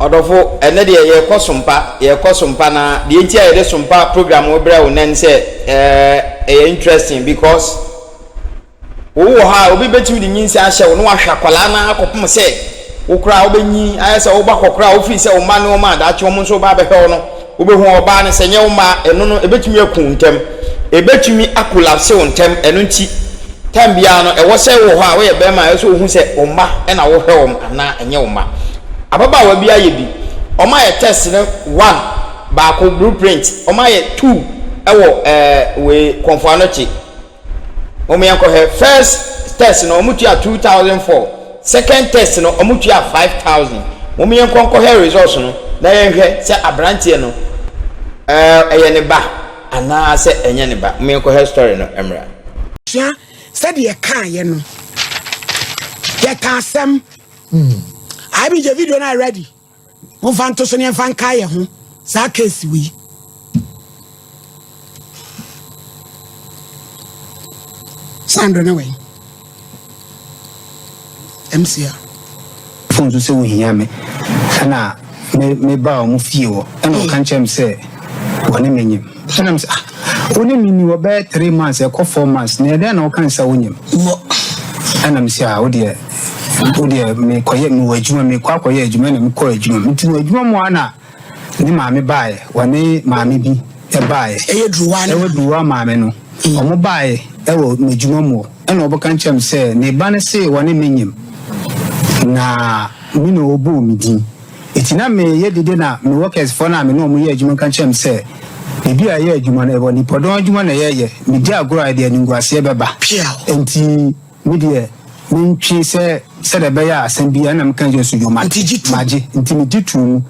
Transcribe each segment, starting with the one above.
Odofo ene de ye kɔ Sompa na de ntia ye de Sompa program wo bra wo nan se interesting because wo ha obi betimi de nyinsi ahye wo no ahwa kwala na akopom se wo kra wo benyi ayese wo ba kokra wo fi se wo ma ne wo ma da che wo nso ba be hwe no wo be hu oba ne se nye wo ma eno no ebetimi akuntem ebetimi akulapse wo ntem eno nti tambia no ewo se wo ho a wo ye be ma ayese wo hu se wo ma e na wo hwe wo ana enye wo ma ababa wa bia ye bi oma ye test ne 1 ba ko blueprint oma ye 2 ewo we konfuanochi omo yanko he first test no omutu ya 2004 second test no omutu ya 5000 omo yanko he results no na ye hwe se abrantie no eye ne ba ana se enye ne ba omo yanko he story no emra ya said ye kan ye no ye kan asem I be the video now ready. Mo fan to so ne fan kai ho. Sa case we. Sandro na we. MCA. Phone to say we hear me. Na me ba o mo fie wo. E no kan chem say woni menyim. Na am say woni mini wo be 3 months e ko 4 months. Na dey na o kan say wonyim. Na am say wo dey me koye me wajuma me kwa koye adwuma na me ko adwuma nti adwuma mo ana ni maame baaye woni maame bi e baaye duwa maame no omo baaye e wo adwuma mo e na oboka nchem se ne ba ne se woni menyim na mi no obo mi din eti na me ye dede na me workers for na me no mo ye adwuma kan nchem se ebi a ye adwuma na e woni podon adwuma na ye me di agoro ide ni nguase beba enti mi de minchi se de beya asembia na mkan je sujo maji ntimi ditu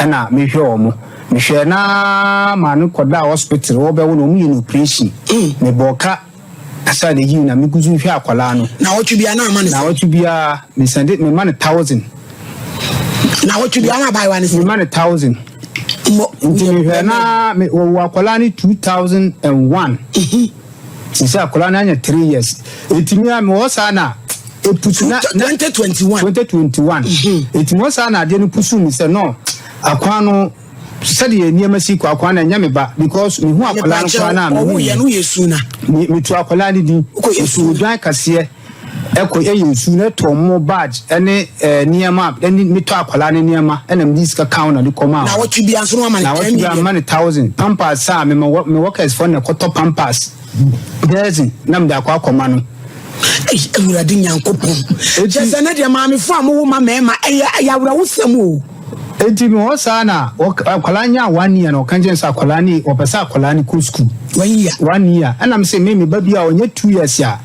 na me hwe omo me hwe na ma no koda hospital wo be wo no mu yin operation me boka asa de yi na me guzu hwe akwala no na wotu bia na ama na wotu bia me send me man 1000 na wotu bia na buy one me man 1000 ntimi hwe na me wo akwala ni 2001 sisa akwala na nya 3 years etimi a me wo sa na epusu na 2021 etimo sa na de no pusu mi se no akwa no sade eniema si kwa akwa na nya me ba because me hu akwala no kwa na me ye no yesu na me tu akwala ni di yesu dwan kase eko yesu na to mo badge ene niema ene me to akwala ni niema ene me diska count na de koma na wotu bia so no ma na wotu bia ma 1000 pampers sa me workers for na koto pampers dezi na me da akwa koma no ewurade nyankopon jese na de maame fo amowo ma mema ya wura wusam o enti me ho sa na akwala nya 1 year no kan jensa akwala ni opesa akwala ni ko school 1 year ana me say me ba bia onye 2 years ya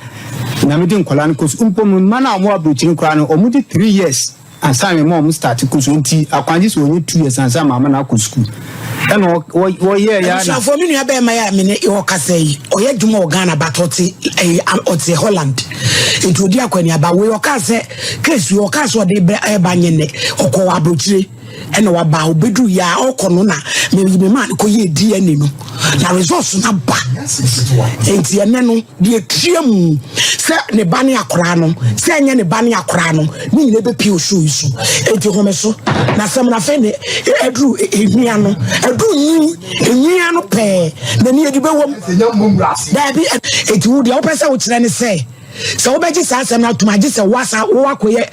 na me din akwala ni ko school mpom mana amu abrochini kra no omu di 3 years ansa me mo start ko so enti akwanji so onye 2 years ansa mama na ko school eno wo ye ya na so me nua be ma ya me ne e okasai oye dwuma ogana batoti oti Holland into di akwani aba we okase case we okase de ba nyene okọ abrochire eno wa ba obedu ya okono na me man ko ye di ani no na resource na ba enti ene no de triam se ne ba ne akora no se enye ne ba ne akora no ni ne be pi osu isu enti home so na sam na fe ne edru ehia no ehia no pe na ni edi be wom da bi enti wo de opesa wo kire ne se so obeji sa asem na tuma ji se wasa wo akoye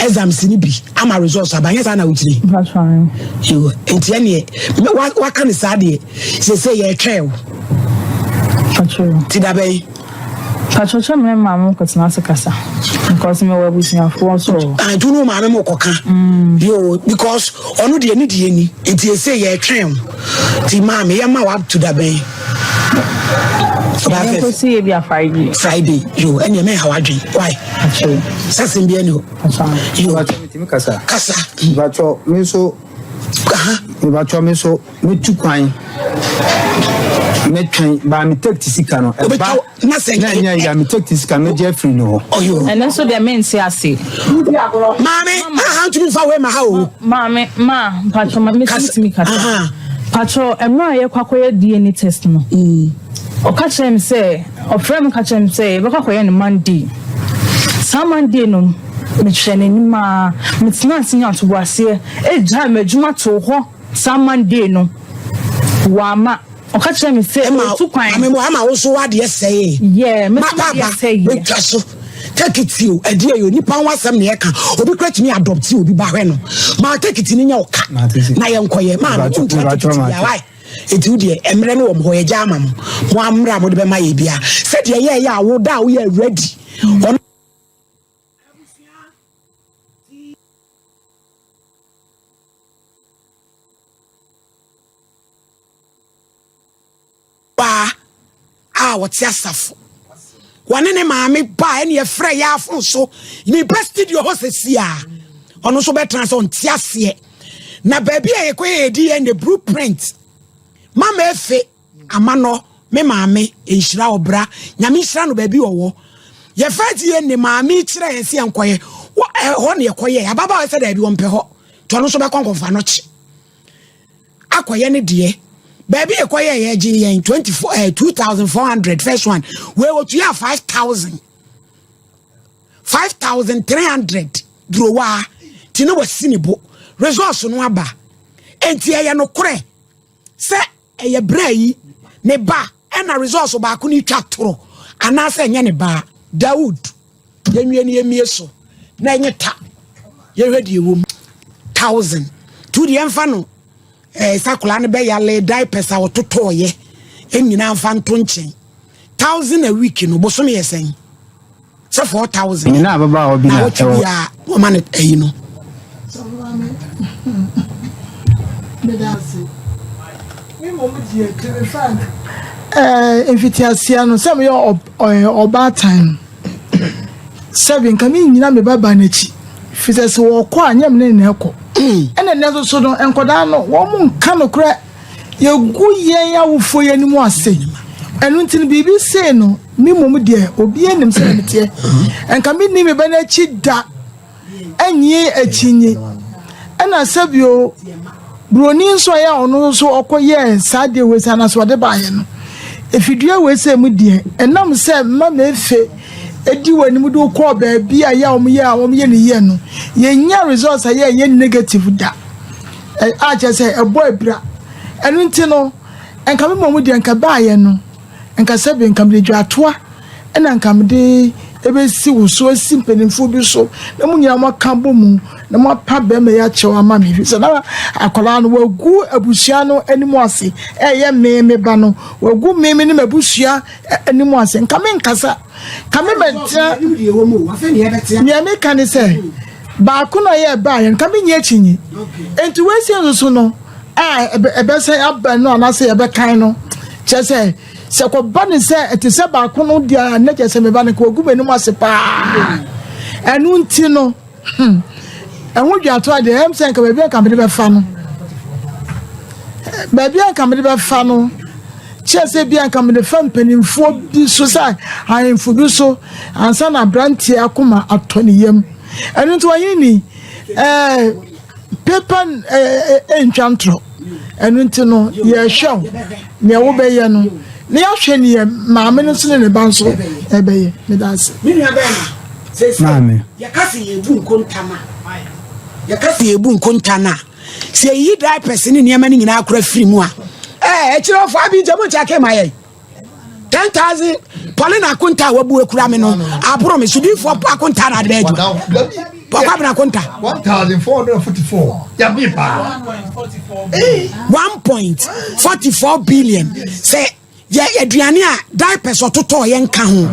exams ni bi ama results abanye sa na wutiri that's fine you enti ene wa kan sa de se ye twa ti da bay pacho me mamu ko tina sekasa because me wa busia fo so I do know mamu mo koka yo because onu de ni enti se ye twa ti mamu ye ma wa to da bay I see be a Friday. You and your man how I drink. Why? Actually, Sassy Biano. You are me Casa. But me so. But me so. Me too kind. Me train by me take this cano. Nothing. Yeah, me take this cano. Jeffrey no. Oh, you. And also the men say I see. Mommy, I have to be far away my house. Mommy, Patro, me Casa. Patro, I'm not a quack DNA test no. O catch him say, or friend catch him say, Baka Monday. Some Monday no, me chene ni ma me tina sinya to boase e ja me djuma to ho Monday no wama oka kire me say tu kwan me mo ama wo so wade say yeah me say me twaso take it you e dey yo nipa wasam na ye ka obi kra me adopt you obi ba hwe no ma take it ni nya oka na ye nkoye ma no ya why etu de emre no wo ho ye ja ama mo amra mo de be ma ye bia se de ye ya wo da wo ye ready what's asafo wane ne maame ba ene ye frɛ ya afo so ni best studio hosesi a ono so betra so ntiase na baabi a yekoye edi and the blueprint mama efe amano me maame enhira obra nyame nhira no baabi owo ye fati ye ne maame kire yense enkoye ho ne yekoye ababa we se da bi wo mpe ho to ono so be konkonfa no chi akoye ne de baby ekoye ye ji yen 2400 first one we what you have 5300 drowa ti no wasinibo resource no aba enti ye no kore se eye brai ne ba na resource ba ko ni twa toro ana se nye ne ba Daud yenwie ne yemie so na enye ta ye hwedi ewom 1000 to the enfano sakula ne be yale diapers a wototoye enyina amfa nto nchen 1000 a week no bosom yesen so 4000 nyina ababa obi na ya wo man no medasi mi mo die telefon invitiation no some yo oba time 7 kami nyina me baba na chi fisese wo ko anyam ne na ekọ ene nezo so no enkoda no wo mu nka no kra ye gu yen ya wofo ye ni mu ase enu ntin bibi se no mi mom de obi enim se mete enka mi ni me ba na chi da enyi achinyi ena sabio broni nso ya ono so okoye sade we sana so de ba ye no efidua we se mu de enam se ma me fe edi wani mu do ko ba bia ya om ye ne ye no ye nya results ye negative da a che say ebo abra enu nti no enka me momu de enka ba ye no enka sabe enka me dwa toa ena enka me de ebe si wo so simpenimfo bi so na mu nya makambo mu na mo pa be me ya chewa ma me so na akola no wagu abusua no animu ase ye me ba no wagu me ni mabusua animu ase enka me nkasa kame betra me me kan say ba ko no ye ba ye kame nya chinyi enti we se so no ebe say abba no na say ebe kan no che say se ko ba ni say eti se ba ko no dia na che say me ba ne ko gu me no ase pa enu nti no enwo dwa to ade em say ka ba bia ka me be fa no ba bia ka me be fa no chese bia nka me de fam penimfo bi so sai ahemfo bi so ansa na brantie akoma atoniyam enu to ayini paper enchantro enu ntino ye show ne wo be ye no ne ya hwe ne maame no so ne banso ebe ye me dance me nua be na maame ya kasi yebu nkontana ya kasi yebu nkontana se yi dry person ne niam ne nyina akora free mu a chiro fo abi jamu chake maye 10,000 Paulina kunta wabu ekura me no abro me sudi fo akunta na de eju papa na kunta 1444 ya bipa 1.44 billion say ye aduane a diapers ototo ye nka ho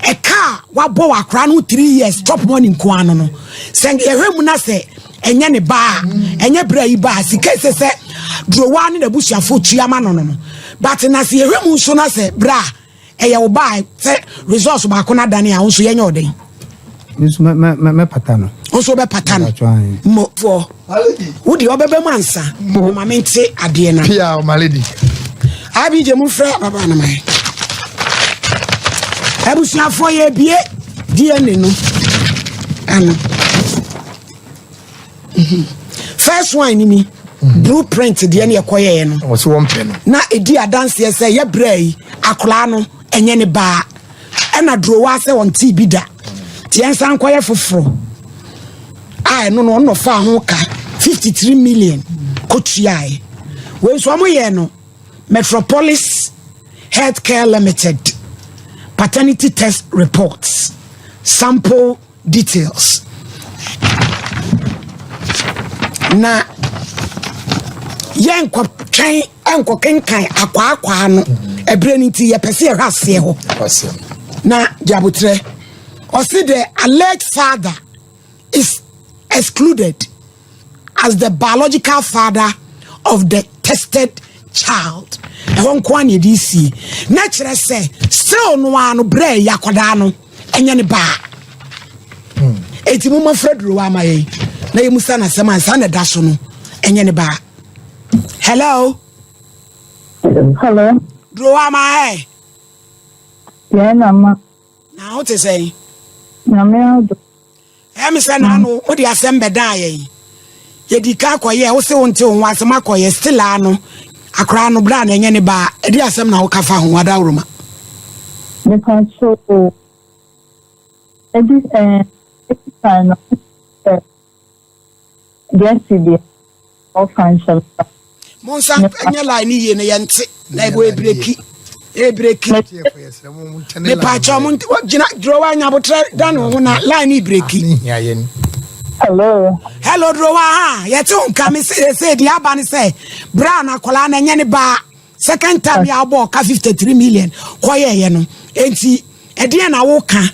e car wabo wakra no 3 years top money nko ano no say ye hwemu na say enye ne ba enye bra yi ba sika se drowa ne na busuafo tuama no but na se ehwemu so na se bra eye wo ba se resource ba ko na dane a so yenye oden Nisu me patano. Onso be patano. Mo for. Wo di obebe mansa. Mo ma mente ade na. Pia o malady. Abi je mu fra baba na mai. Abusia fo ye bie DNA no. Ano. First one ni mi. Blueprint de na yekoye no. O so won pe no. Na edi adanse ye se ye brai akola no enye ne ba. E na drowa se won ti bi da. Tiensa nkoye foforo no fa ho ka 53 million kotuae we so mo ye no Metropolis Healthcare Limited paternity test reports sample details na yenko twen enko kenkan akwa no ebreniti ye pese ye hwase ho na jabutre or say the alleged father is excluded as the biological father of the tested child. E won kwa ne DC na kire say still no anu bre yakoda no enye ne ba. Eti mu mafredro wa maye na ye musa na sema ansa na da so no enye ne ba. Hello. Hello. Dro wa ma e. Yeah, mama. Na what is say? Na me ado. Me say na no wo di asem beda ye. Ye di ka koye wo se wonte won asem akoye still ano. Akra no bra na enye ne ba. E di asem na wo ka fa ho wada uruma. Me can show this time yesterday of financial. Monsa enye line ye ne yente na ebo ebreki. Me pacho mun gina drowa nya botre dan wo na line breki. Hello. Hello drowa ha yete unka me say di aba ne say bra na kola na enye ne ba second time ya bo ka 53 million koye ye no enti e de na wo ka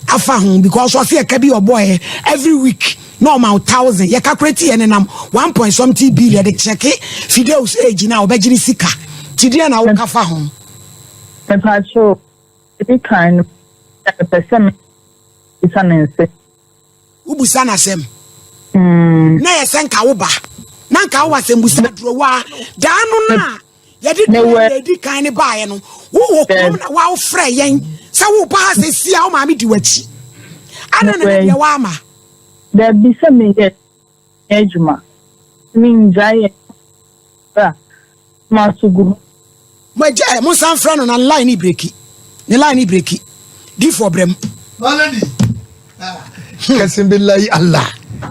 afa ho because o say ka bi oboy every week normal 1,000 ye calculate ye nam 1.something billion de check fideos age na obegiri sika ti de na wo ka fa ho. Pacho it kind person is an answer. Ubusa na sem. Na ye senka wo ba. Na nka wo asem busa drowa. Da no na ye di kind ba ye no. Wo kom na wa wo frɛ yen. Sa wo ba se sia wo ma me di wachi. Ana na ye wa ma. There be some ye ejuma. Min jaye. Ba. Ma suguru. Maja mo san fra no na line breki. Ne line breki. Di for brem. Maladi. Kasim billahi Allah.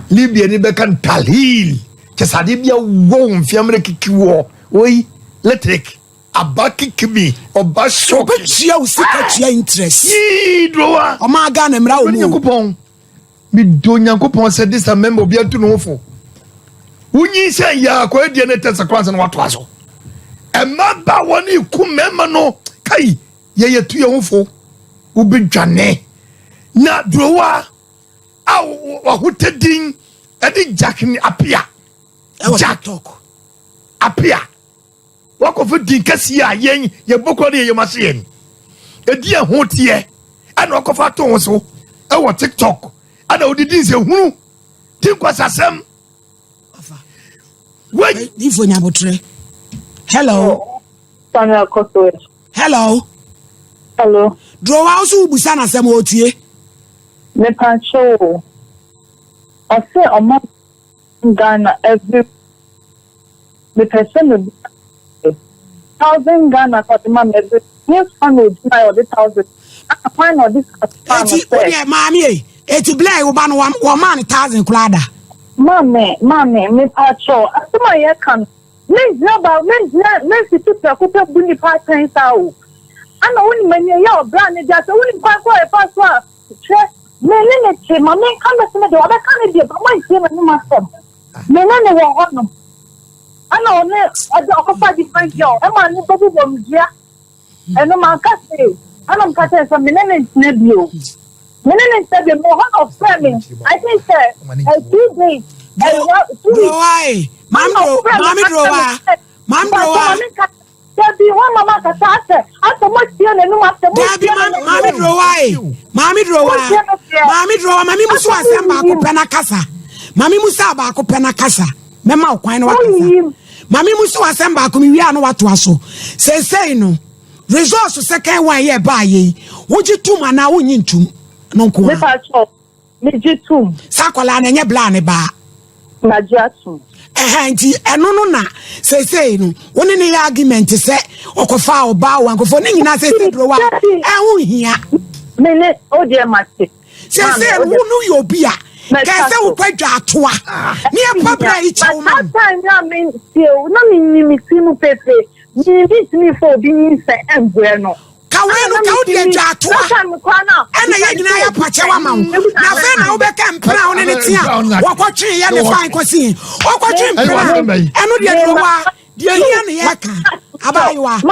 Libya ni bekan talhil. Kesade bia wo mfiamre kikiwo. Oi, electric. Abaki kimi. Oba shock. Obetia usika tia interest. Yi drowa. O ma ga na mra wo. Nyankopon. Mi do Nyankopon said this a member bia tu no fo. Unyi se ya ko edie ne tesa kwanse na wato aso. Emaba woni kumema no kai ye tu ye hofo ubidwane na drowa wa hotedin edi jack ni apia jack talk apia wako fedin kasi ya yen ye bokọ de ye mase yen edi ahotie ana wako fa to ho so e wo TikTok ana odidin se hunu tin kwasasem we di fo nyabotre. Hello. Hello. Hello. Drowa also busa na sem otie. Me pacho. I say a month in Ghana every the person 1,000 Ghana for the man every yes family or the 1,000. I find all this. Eti mami e to blay wo ba no 1,000 kulada. Mame me pacho. Asema ye kan men si tuta kupe buni part-time sao. Ana woni manye ya obra ne dia so woni kwa e pa so a che menene che mame kan se me de oba kan de ba man che me ma sem. Menene wo hono. Ana one ade okofa different yo. E ma ni bobu bom dia. E no ma ka se. Ana m ka se so menene ne bio. Menene se de mo hono framing. I think say 2 days. Why? Mami drowa. Debi wa mama ka sa ate mo tie na nu ate mo. Debi mami drowa. Mami musu asem ba ko pena kasa. Mami musa ba ko pena kasa. Mema okwan na wakasa. Mami musu asem ba ko mi wi anu wato aso. Sensei no. Resource second one ye ba ye. Woji tum ana wonyi ntum. No nko. Me pa cho. Me jitum. Sakola na nye bla ne ba. Na jiatum. Nti eno no na say no woni ne argument se okofa oba wa nkofo ne nyina say drowa ehun hia me ne o de mate say wonu yo bia kese wo kwadwa atoa ne pabra yi chawo ma time na me still na me ni simu pepe ni bit me for bi ni se embre no kawe no ka odi adwa atoa ana ye nyina ya pache wa ma na fe na wo be ka mpra wo ne tia wo kwotwe ye ne fan kosi wo kwotwe mpra eno de adwa de hia ne ya ka abayiwa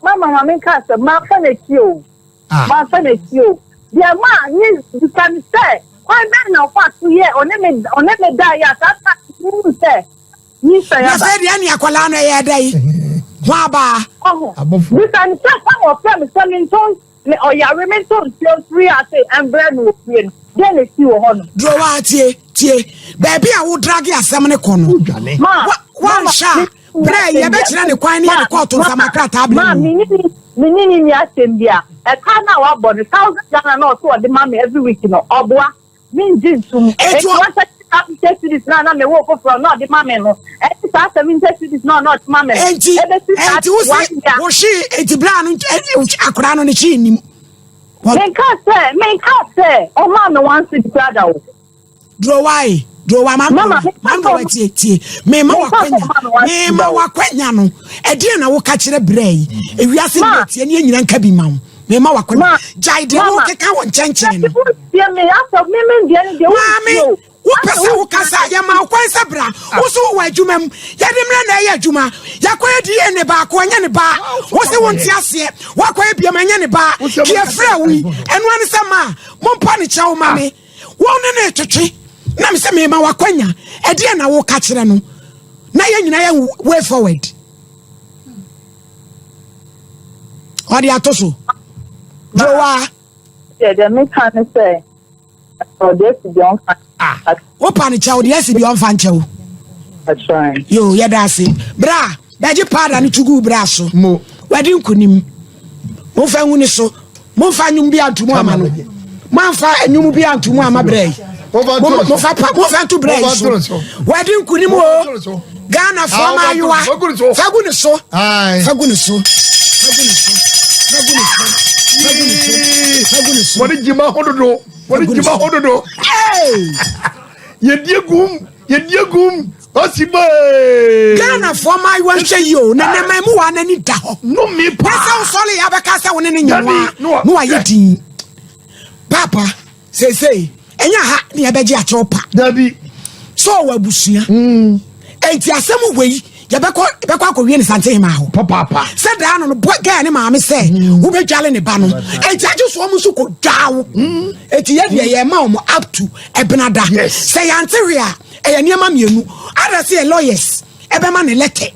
mama me ka se ma fa na kio ma fa na kio de ma ni kan say why ben na fa to ye one me da ya ta ni say ni say ya na fe de ani akola no ye dai waba we can say some of them something me oyerepaafutuo free at and brand no free then e si wo ho no do wa tie baby a wo drag asem ne kono wa sha bre ye be kire ne kwan ne ye court sama krata abli ma minini ni asem bia e ka na wa body 1000 Ghana no so de ma me every week no oboa min jintum e this na me wo for no the mama no e sa 70 this no not mama enti wo shi enti bra no akora no ne chi nim me ka say o mama wants to brother o do wa mama wa tie me ma wakwanya no e die na wo ka kire bra yi e wiase ne tie ne nyina nka bi ma wo me ma wakwanya jai de wo keka wo nchenchen no me aso me die de wo wo pese wo kasa ya ma kwansa bra wo so wo adwuma mu ya de mra na ya adwuma ya kwa di ene ba ko anya ne ba wo se wo nti ase wo kwa bia ma nya ne ba ki afra wi eno ane sama mo mpa ne chawo ma me wo ne ne twetwe na me se me ma wakwanya e de na wo ka kire no na ya nyina ya way forward odi atoso jowa de me kan say oh this is young wo pa ne chawo de esi bi on fa nchewo that's right yo ya da se bra daji pada ni tugu bra so mo wadi nkunim mo fa hu ni so mo fa nyum bi antumu ama no mo fa anyum bi antumu ama bra yi mo fa tu bra yi so wadi nkunim o Ghana for ma yuwa fa gu ni so fa gu ni so wadi jima hododo ye gum osiba Ghana for my one say yo na na mai mu wa na ni da ho no me pa sa sole ya be ka sa woni ni nyawa no wa yedin papa say enya ha ni ya beji acho pa dabi so wa busia enti asem wei ya be ko akọwie ni sante ma ho papa se da no bo ga ni ma me se wo be dwale ni ba no enti aju so mu so ko dawo enti ye ma o up to ebenada say yanteria e ni ma mienu ada se lawyers ebe ma ne lete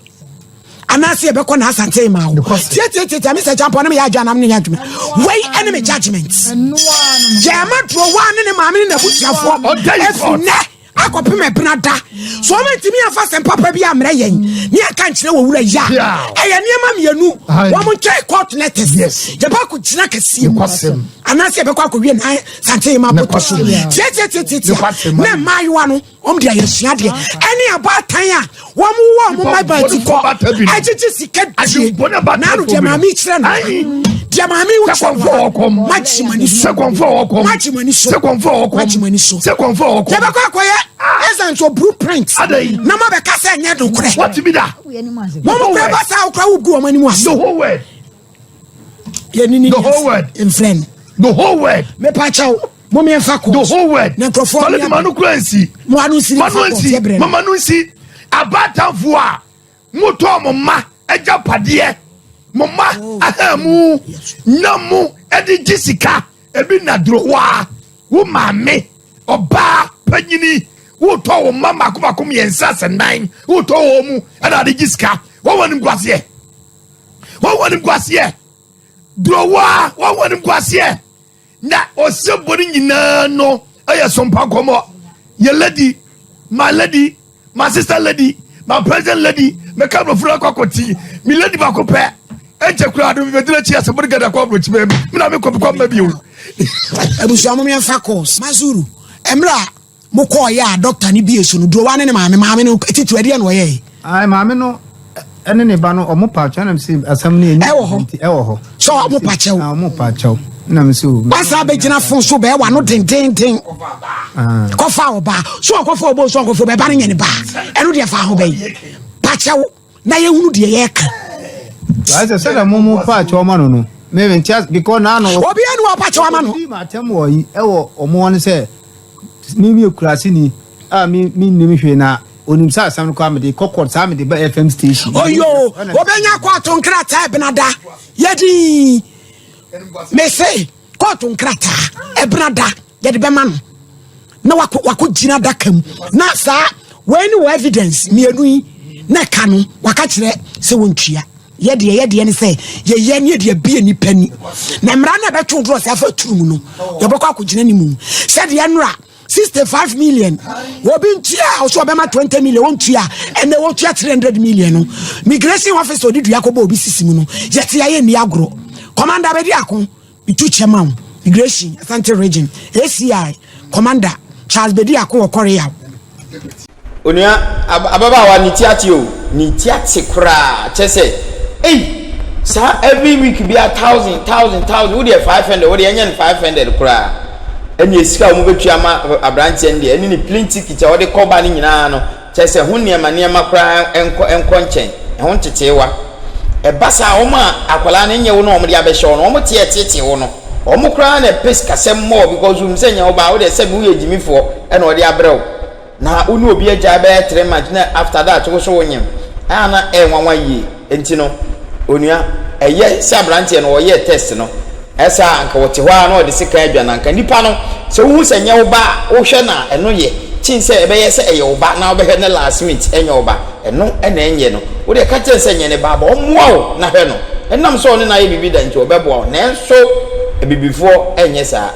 anase ebe ko na sante ma ho tie me se champo na me ya adwa na me ya adwuma wey enemy judgment jama dro wa ne ma me na butiafo efune akopem ebenada so ma ntimi afa sem papa bi amre yen ni aka nkire wo wura ya eye niema mienu wo mo twa court letters je ba ko kina kase anase ebe kwa kowie na sante ma potoso tie na mayiwa no om dia yesua de eni abatan a wo mo ma ba ti ko achichi sikati na ru de ma mi kire no dia ma mi wo ko machimani so je ba kwa koye essence of blueprint na ma be ka say nya do kure what be that mo mo kure ba sa ukra ugu o mani mu aso the whole word the whole word in friend the whole word me pa chaw mo me fa ko the whole word na crofo ya manu kransi mo anu siri mama nu si abatanfo a moto mo ma eja pade mo ma ahamu namu edi jisika ebi na drowa wo mame oba panyini wo to wo mama kumakum yensa senan wo to wo mu ana de jisika wo wanim kwase drowa wo wanim kwase na osebori nyina no aya sompa komo ye lady my sister lady my president lady me ka bro fura kwakoti mi lady ba ko pe eje kura do mi bedire chi asebori gada kwa bro chi me na me ko ma bi o abusu mo me fa course mazuru emra mo ko ya doctor ni bi esu no do wa ne maame no titu ade na oye ai maame no ene ne ba no omo pa cha na msi asam ne enyi e wo ho so omo pa chew na me so wasa be gina fon so be wa no den kofa oba so kofa obo so kofa be ba ne nyane ba eno de fa ho be pa chewo na ye hunu de ye ka I said a momo pa choma no maybe just because now no obi enu pa choma no ma tem wo yi e wo omo ne say mi kurasi ni mi nimi hwe na onim sa asam no kwa me de kokot sa me de ba FM station oyo obenya kwa to nkrata benada yedi me say kwa to nkrata ebenada yedi be ma no na wako gina dakam na sa when no evidence mienu yi na ka no waka kire se wontua yede ne say ye ne de bia ni pani na mra na be twodro se afa turum no ye bokwa akogina ni mu said ye nra 65 million obi ntua so be ma 20 million wontua ene wontua 300 million no migration officer odi dua ko ba obi sisimu no yete ya ye ni agro commander be di akon bitu chairman migration Asante region ACI commander Charles Bedi akon Korea onua ababa wa nitiati o nitiati kra chese sa every week be 1000 we dey 500 we dey enyen 500 kra eni esika mo betua ma abrante ndi eni ni plenty kicha we dey cover ni nyina no chese ho niema kra enko nchen ho ntetewa basa wo ma akwala ne nye wo no mo dey abehye wo no mo tietete wo no omo kra na pes kasem more because we msenya wo ba wo dey se me wo yejimifo ena wo dey abrew na unu obi agya be 3 months na after that wo so wonyem ana enwanwa yi enti no onua eye sabrante no wo ye test no esa anka wote hwa na odi sika adwa na anka nipa no so hu senya wo ba wo hwe na eno ye chinse ebe ye se eye wo ba na wo be na last minute enya wo ba eno ena enye no wo de ka chense nye ne ba ba omoa wo na hwe no enam so ne na ye bibi da nti obebo na enso ebibifo enye sa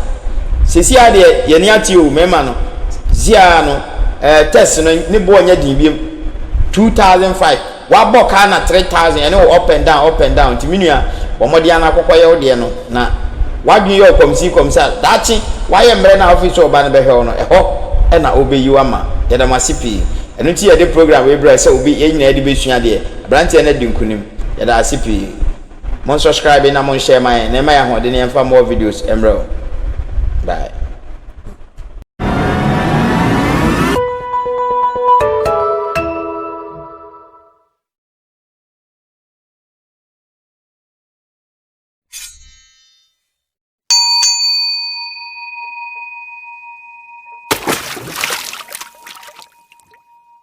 sesi ade ye ne ati o mema no zia no test no ni bo nya din biem 2005 wa boka na 3000 ene up and down ti minua wo modi ana kokoye ode no na wadwi yo komsa dachi wa ye mre na office oba ne behwe no eho e na obeyi ama ye da masipi eno ti ye de program we bra se obi ye nyina de besua de branche na dinkunim ye da asipi mon subscribe na mon share my na ma ya ho de ne mfa more videos emro bye.